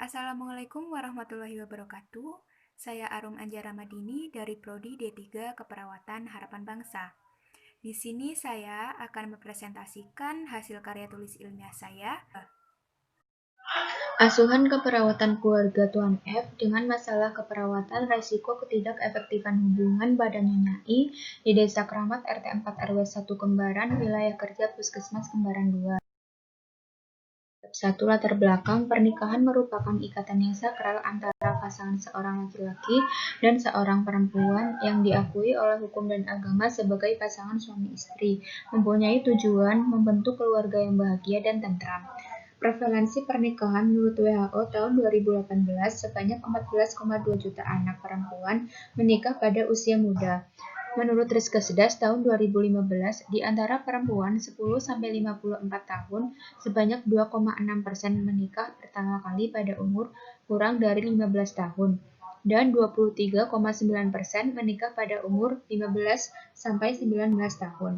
Assalamualaikum warahmatullahi wabarakatuh. Saya Arum Anjara Madini dari Prodi D3 Keperawatan Harapan Bangsa. Di sini saya akan mempresentasikan hasil karya tulis ilmiah saya. Asuhan keperawatan keluarga Tuan F dengan masalah keperawatan resiko ketidakefektifan hubungan badan Nyonya I di Desa Kramat RT 4 RW 1 Kembaran, wilayah kerja Puskesmas Kembaran 2. 1. Latar belakang pernikahan merupakan ikatan yang sakral antara pasangan seorang laki-laki dan seorang perempuan yang diakui oleh hukum dan agama sebagai pasangan suami istri, mempunyai tujuan membentuk keluarga yang bahagia dan tentram. Prevalensi pernikahan menurut WHO tahun 2018 sebanyak 14,2 juta anak perempuan menikah pada usia muda. Menurut Riskesdas tahun 2015, di antara perempuan 10-54 tahun, sebanyak 2,6% menikah pertama kali pada umur kurang dari 15 tahun, dan 23,9% menikah pada umur 15-19 tahun.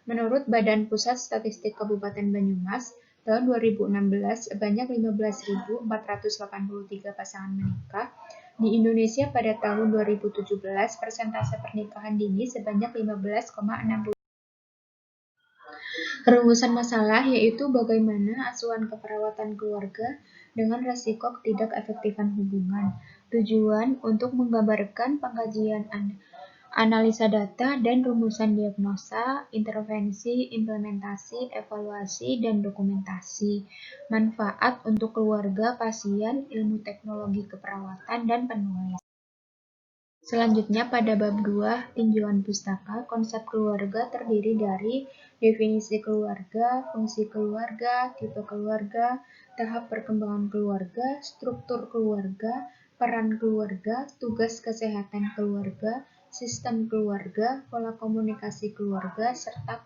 Menurut Badan Pusat Statistik Kabupaten Banyumas, tahun 2016 sebanyak 15.483 pasangan menikah. Di Indonesia pada tahun 2017, persentase pernikahan dini sebanyak 15,60%. Rumusan masalah yaitu bagaimana asuhan keperawatan keluarga dengan resiko ketidakefektifan hubungan. Tujuan untuk menggambarkan pengkajian analisa data dan rumusan diagnosa, intervensi, implementasi, evaluasi, dan dokumentasi. Manfaat untuk keluarga, pasien, ilmu teknologi keperawatan, dan penulis. Selanjutnya pada bab 2, tinjauan pustaka, konsep keluarga terdiri dari definisi keluarga, fungsi keluarga, tipe keluarga, tahap perkembangan keluarga, struktur keluarga, peran keluarga, tugas kesehatan keluarga, sistem keluarga, pola komunikasi keluarga, serta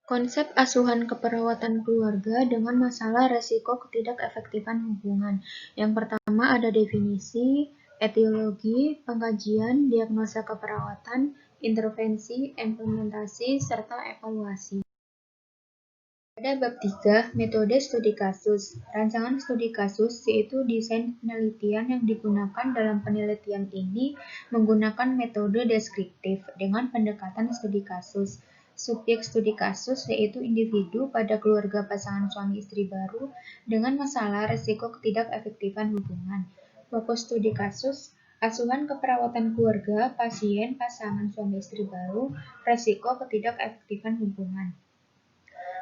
konsep asuhan keperawatan keluarga dengan masalah resiko ketidakefektifan hubungan. Yang pertama ada definisi, etiologi, pengkajian, diagnosa keperawatan, intervensi, implementasi, serta evaluasi. Pada bab 3, metode studi kasus. Rancangan studi kasus yaitu desain penelitian yang digunakan dalam penelitian ini menggunakan metode deskriptif dengan pendekatan studi kasus. Subjek studi kasus yaitu individu pada keluarga pasangan suami istri baru dengan masalah risiko ketidakefektifan hubungan. Fokus studi kasus, asuhan keperawatan keluarga, pasien, pasangan suami istri baru, risiko ketidakefektifan hubungan.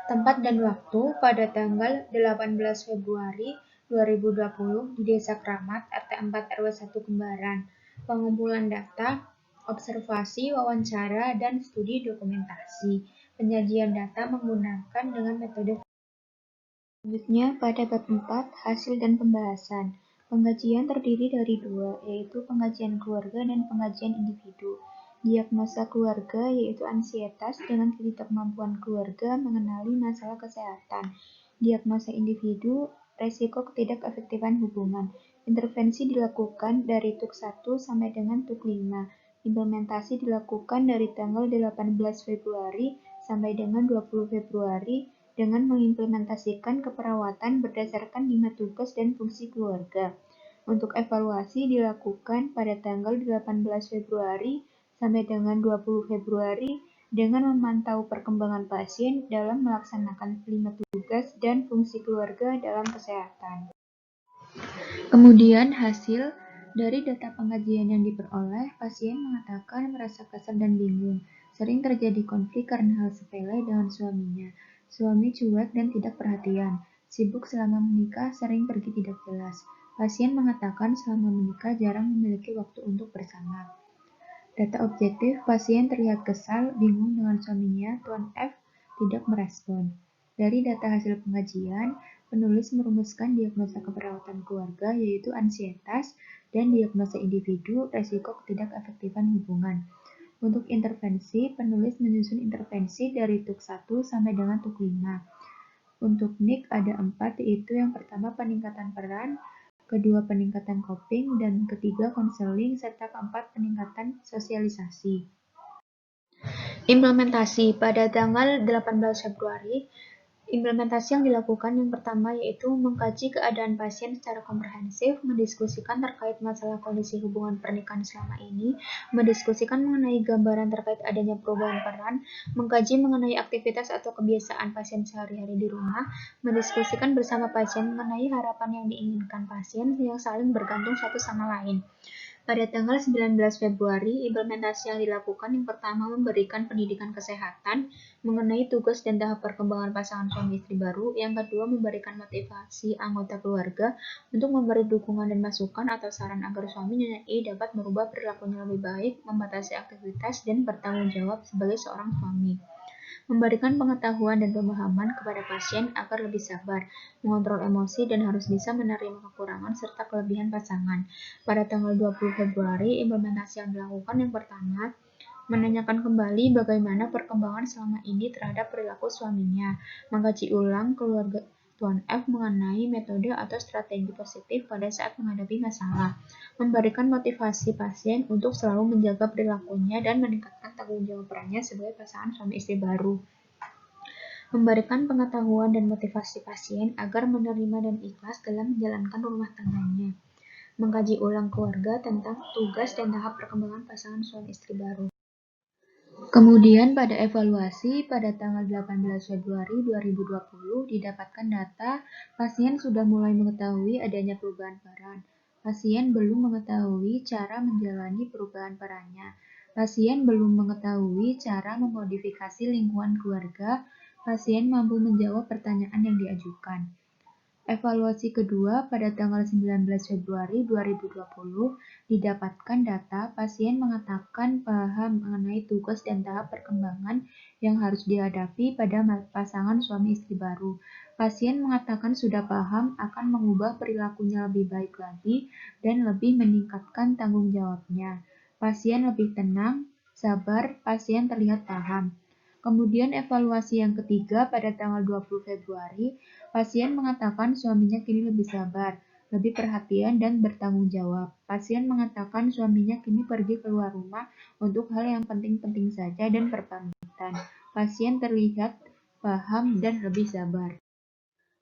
Tempat dan waktu pada tanggal 18 Februari 2020 di Desa Kramat, RT 4 RW 1 Kembaran. Pengumpulan data, observasi, wawancara, dan studi dokumentasi. Penyajian data menggunakan dengan metode. Selanjutnya pada bab 4, hasil dan pembahasan. Pengkajian terdiri dari dua, yaitu pengkajian keluarga dan pengkajian individu. Diagnosa keluarga yaitu ansietas dengan ketidakmampuan keluarga mengenali masalah kesehatan. Diagnosa individu, resiko ketidakefektifan hubungan. Intervensi dilakukan dari TUK 1 sampai dengan TUK 5. Implementasi dilakukan dari tanggal 18 Februari sampai dengan 20 Februari dengan mengimplementasikan keperawatan berdasarkan 5 tugas dan fungsi keluarga. Untuk evaluasi dilakukan pada tanggal 18 Februari sampai dengan 20 Februari dengan memantau perkembangan pasien dalam melaksanakan 5 tugas dan fungsi keluarga dalam kesehatan. Kemudian hasil dari data pengajian yang diperoleh, pasien mengatakan merasa kesal dan bingung. Sering terjadi konflik karena hal sepele dengan suaminya. Suami cuek dan tidak perhatian. Sibuk selama menikah, sering pergi tidak jelas. Pasien mengatakan selama menikah jarang memiliki waktu untuk bersama. Data objektif, pasien terlihat kesal, bingung dengan suaminya, Tuan F tidak merespon. Dari data hasil pengajian, penulis merumuskan diagnosa keperawatan keluarga yaitu ansietas dan diagnosa individu resiko ketidakefektifan hubungan. Untuk intervensi, penulis menyusun intervensi dari TUK 1 sampai dengan TUK 5. Untuk NIK ada 4, yaitu yang pertama peningkatan peran, kedua peningkatan coping, dan ketiga konseling, serta keempat peningkatan sosialisasi. Implementasi pada tanggal 18 Februari Implementasi yang dilakukan yang pertama yaitu mengkaji keadaan pasien secara komprehensif, mendiskusikan terkait masalah kondisi hubungan pernikahan selama ini, mendiskusikan mengenai gambaran terkait adanya perubahan peran, mengkaji mengenai aktivitas atau kebiasaan pasien sehari-hari di rumah, mendiskusikan bersama pasien mengenai harapan yang diinginkan pasien yang saling bergantung satu sama lain. Pada tanggal 19 Februari, implementasi yang dilakukan yang pertama memberikan pendidikan kesehatan mengenai tugas dan tahap perkembangan pasangan suami istri baru, yang kedua memberikan motivasi anggota keluarga untuk memberi dukungan dan masukan atau saran agar suami Nyonya I dapat merubah perilakunya lebih baik, membatasi aktivitas, dan bertanggung jawab sebagai seorang suami. Memberikan pengetahuan dan pemahaman kepada pasien agar lebih sabar, mengontrol emosi, dan harus bisa menerima kekurangan serta kelebihan pasangan. Pada tanggal 20 Februari, implementasi yang dilakukan yang pertama, menanyakan kembali bagaimana perkembangan selama ini terhadap perilaku suaminya, mengkaji ulang keluarga Tuan F mengenai metode atau strategi positif pada saat menghadapi masalah, memberikan motivasi pasien untuk selalu menjaga perilakunya dan meningkatkan tanggung jawab perannya sebagai pasangan suami istri baru, memberikan pengetahuan dan motivasi pasien agar menerima dan ikhlas dalam menjalankan rumah tangganya, mengkaji ulang keluarga tentang tugas dan tahap perkembangan pasangan suami istri baru. Kemudian pada evaluasi pada tanggal 18 Februari 2020 didapatkan data pasien sudah mulai mengetahui adanya perubahan peran. Pasien belum mengetahui cara menjalani perubahan perannya. Pasien belum mengetahui cara memodifikasi lingkungan keluarga. Pasien mampu menjawab pertanyaan yang diajukan. Evaluasi kedua pada tanggal 19 Februari 2020 didapatkan data pasien mengatakan paham mengenai tugas dan tahap perkembangan yang harus dihadapi pada pasangan suami istri baru. Pasien mengatakan sudah paham akan mengubah perilakunya lebih baik lagi dan lebih meningkatkan tanggung jawabnya. Pasien lebih tenang, sabar, pasien terlihat paham. Kemudian evaluasi yang ketiga pada tanggal 20 Februari, pasien mengatakan suaminya kini lebih sabar, lebih perhatian, dan bertanggung jawab. Pasien mengatakan suaminya kini pergi keluar rumah untuk hal yang penting-penting saja dan berpamitan. Pasien terlihat paham dan lebih sabar.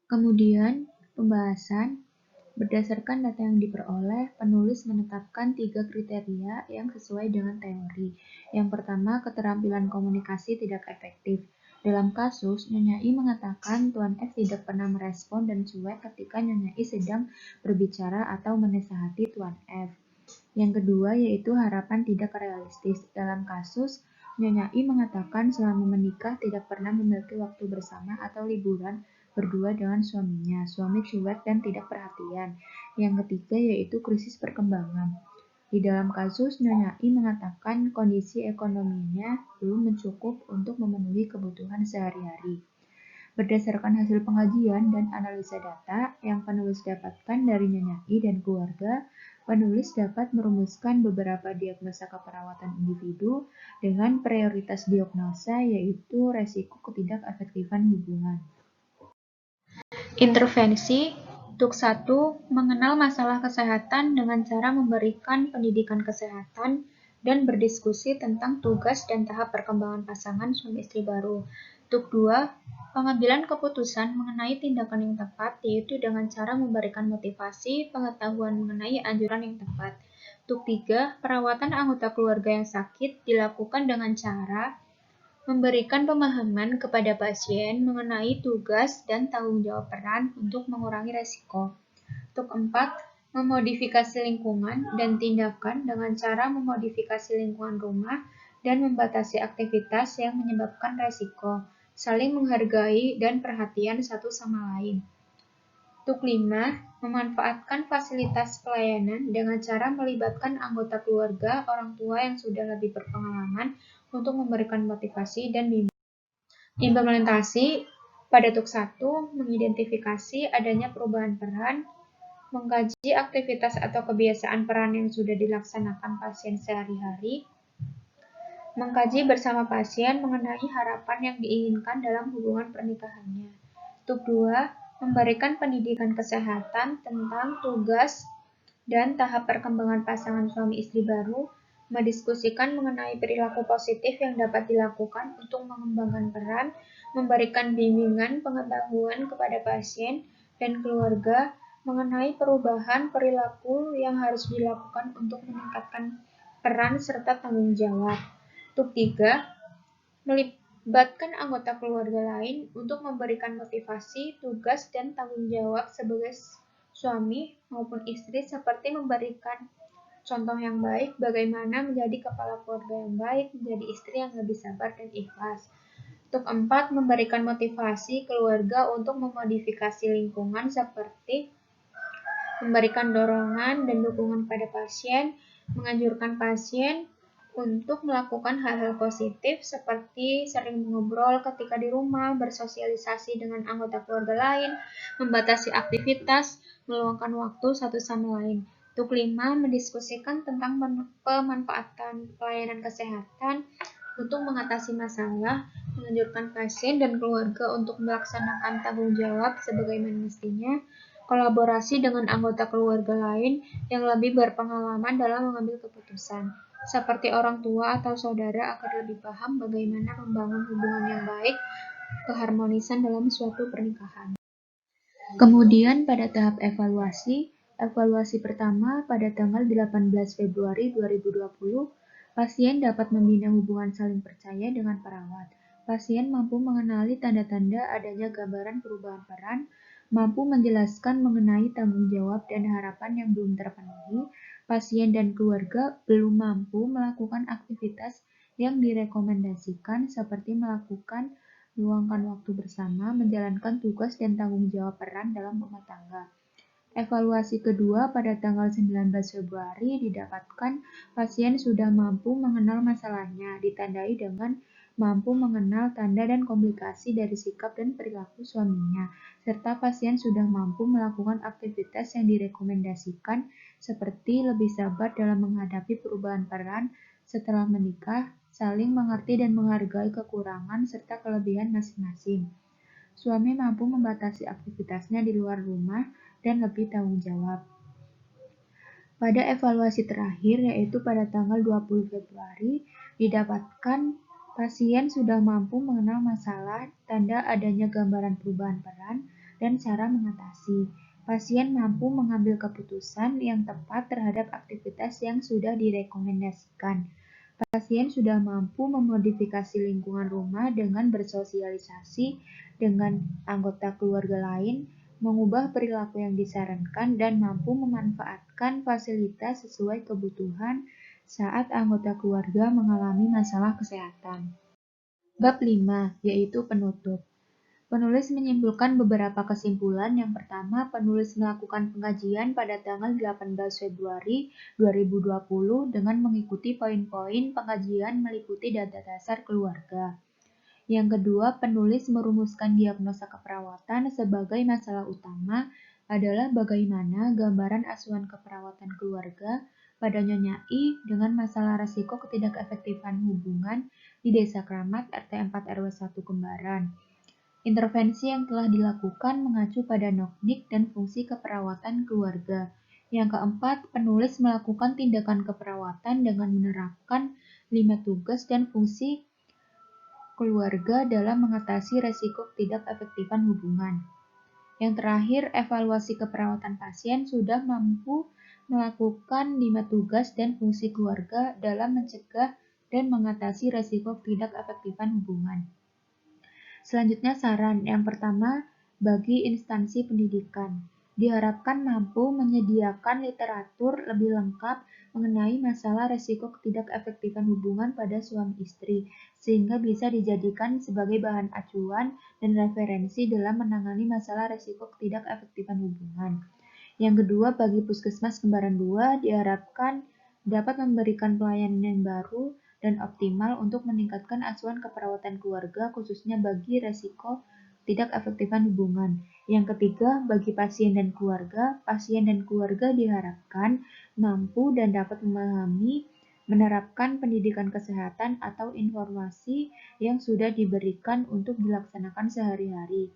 Kemudian, pembahasan. Berdasarkan data yang diperoleh, penulis menetapkan 3 kriteria yang sesuai dengan teori. Yang pertama, keterampilan komunikasi tidak efektif. Dalam kasus, Nyonya I mengatakan Tuan F tidak pernah merespon dan cuek ketika Nyonya I sedang berbicara atau menasihati Tuan F. Yang kedua yaitu harapan tidak realistis. Dalam kasus, Nyonya I mengatakan selama menikah tidak pernah memiliki waktu bersama atau liburan berdua dengan suaminya. Suami cuek dan tidak perhatian. Yang ketiga yaitu krisis perkembangan. Di dalam kasus, Nyonya I mengatakan kondisi ekonominya belum mencukup untuk memenuhi kebutuhan sehari-hari. Berdasarkan hasil pengajian dan analisa data yang penulis dapatkan dari Nyonya I dan keluarga, penulis dapat merumuskan beberapa diagnosa keperawatan individu dengan prioritas diagnosa yaitu resiko ketidakefektifan hubungan. Intervensi untuk 1. Mengenal masalah kesehatan dengan cara memberikan pendidikan kesehatan dan berdiskusi tentang tugas dan tahap perkembangan pasangan suami istri baru. Untuk 2. Pengambilan keputusan mengenai tindakan yang tepat yaitu dengan cara memberikan motivasi, pengetahuan mengenai anjuran yang tepat. Untuk 3. Perawatan anggota keluarga yang sakit dilakukan dengan cara memberikan pemahaman kepada pasien mengenai tugas dan tanggung jawab peran untuk mengurangi resiko. Untuk 4, memodifikasi lingkungan dan tindakan dengan cara memodifikasi lingkungan rumah dan membatasi aktivitas yang menyebabkan resiko, saling menghargai dan perhatian satu sama lain. Untuk 5, memanfaatkan fasilitas pelayanan dengan cara melibatkan anggota keluarga, orang tua yang sudah lebih berpengalaman untuk memberikan motivasi dan bimbingan. Implementasi pada tuk 1, mengidentifikasi adanya perubahan peran, mengkaji aktivitas atau kebiasaan peran yang sudah dilaksanakan pasien sehari-hari, mengkaji bersama pasien mengenai harapan yang diinginkan dalam hubungan pernikahannya. Tuk 2, memberikan pendidikan kesehatan tentang tugas dan tahap perkembangan pasangan suami istri baru, mendiskusikan mengenai perilaku positif yang dapat dilakukan untuk mengembangkan peran, memberikan bimbingan pengetahuan kepada pasien dan keluarga mengenai perubahan perilaku yang harus dilakukan untuk meningkatkan peran serta tanggung jawab. Untuk 3, melibatkan anggota keluarga lain untuk memberikan motivasi, tugas, dan tanggung jawab sebagai suami maupun istri seperti memberikan contoh yang baik bagaimana menjadi kepala keluarga yang baik, menjadi istri yang lebih sabar dan ikhlas. Untuk 4, memberikan motivasi keluarga untuk memodifikasi lingkungan seperti memberikan dorongan dan dukungan pada pasien, menganjurkan pasien untuk melakukan hal-hal positif seperti sering mengobrol ketika di rumah, bersosialisasi dengan anggota keluarga lain, membatasi aktivitas, meluangkan waktu satu sama lain. Untuk 5, mendiskusikan tentang pemanfaatan pelayanan kesehatan untuk mengatasi masalah, menganjurkan pasien dan keluarga untuk melaksanakan tanggung jawab sebagaimana mestinya, kolaborasi dengan anggota keluarga lain yang lebih berpengalaman dalam mengambil keputusan, seperti orang tua atau saudara agar lebih paham bagaimana membangun hubungan yang baik, keharmonisan dalam suatu pernikahan. Kemudian pada tahap evaluasi, evaluasi pertama pada tanggal 18 Februari 2020, pasien dapat membina hubungan saling percaya dengan perawat. Pasien mampu mengenali tanda-tanda adanya gambaran perubahan peran, mampu menjelaskan mengenai tanggung jawab dan harapan yang belum terpenuhi. Pasien dan keluarga belum mampu melakukan aktivitas yang direkomendasikan seperti melakukan meluangkan waktu bersama, menjalankan tugas dan tanggung jawab peran dalam rumah tangga. Evaluasi kedua pada tanggal 19 Februari didapatkan pasien sudah mampu mengenal masalahnya, ditandai dengan mampu mengenal tanda dan komplikasi dari sikap dan perilaku suaminya, serta pasien sudah mampu melakukan aktivitas yang direkomendasikan seperti lebih sabar dalam menghadapi perubahan peran setelah menikah, saling mengerti dan menghargai kekurangan serta kelebihan masing-masing. Suami mampu membatasi aktivitasnya di luar rumah dan lebih tanggung jawab. Pada evaluasi terakhir, yaitu pada tanggal 20 Februari, didapatkan pasien sudah mampu mengenal masalah, tanda adanya gambaran perubahan peran, dan cara mengatasi. Pasien mampu mengambil keputusan yang tepat terhadap aktivitas yang sudah direkomendasikan. Pasien sudah mampu memodifikasi lingkungan rumah dengan bersosialisasi dengan anggota keluarga lain, mengubah perilaku yang disarankan, dan mampu memanfaatkan fasilitas sesuai kebutuhan saat anggota keluarga mengalami masalah kesehatan. Bab 5, yaitu penutup. Penulis menyimpulkan beberapa kesimpulan. Yang pertama, penulis melakukan pengkajian pada tanggal 18 Februari 2020 dengan mengikuti poin-poin pengkajian meliputi data dasar keluarga. Yang kedua, penulis merumuskan diagnosa keperawatan sebagai masalah utama adalah bagaimana gambaran asuhan keperawatan keluarga pada Nyonya I dengan masalah resiko ketidakefektifan hubungan di Desa Kramat RT 4 RW 1 Kembaran. Intervensi yang telah dilakukan mengacu pada noknik dan fungsi keperawatan keluarga. Yang keempat, penulis melakukan tindakan keperawatan dengan menerapkan 5 tugas dan fungsi keluarga dalam mengatasi resiko tidak efektifan hubungan. Yang terakhir, evaluasi keperawatan pasien sudah mampu melakukan 5 tugas dan fungsi keluarga dalam mencegah dan mengatasi resiko tidak efektifan hubungan. Selanjutnya saran. Yang pertama, bagi instansi pendidikan. Diharapkan mampu menyediakan literatur lebih lengkap mengenai masalah resiko ketidakefektifan hubungan pada suami istri, sehingga bisa dijadikan sebagai bahan acuan dan referensi dalam menangani masalah resiko ketidakefektifan hubungan. Yang kedua, bagi Puskesmas Kembaran 2 diharapkan dapat memberikan pelayanan yang baru dan optimal untuk meningkatkan asuhan keperawatan keluarga khususnya bagi resiko tidak efektifan hubungan. Yang ketiga, bagi pasien dan keluarga diharapkan mampu dan dapat memahami, menerapkan pendidikan kesehatan atau informasi yang sudah diberikan untuk dilaksanakan sehari-hari.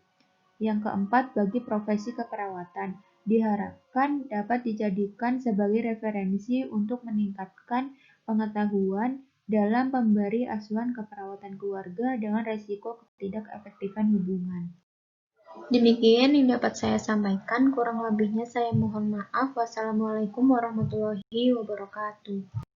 Yang keempat, bagi profesi keperawatan, diharapkan dapat dijadikan sebagai referensi untuk meningkatkan pengetahuan dalam memberi asuhan keperawatan keluarga dengan resiko ketidakefektifan hubungan. Demikian yang dapat saya sampaikan, kurang lebihnya saya mohon maaf. Wassalamualaikum warahmatullahi wabarakatuh.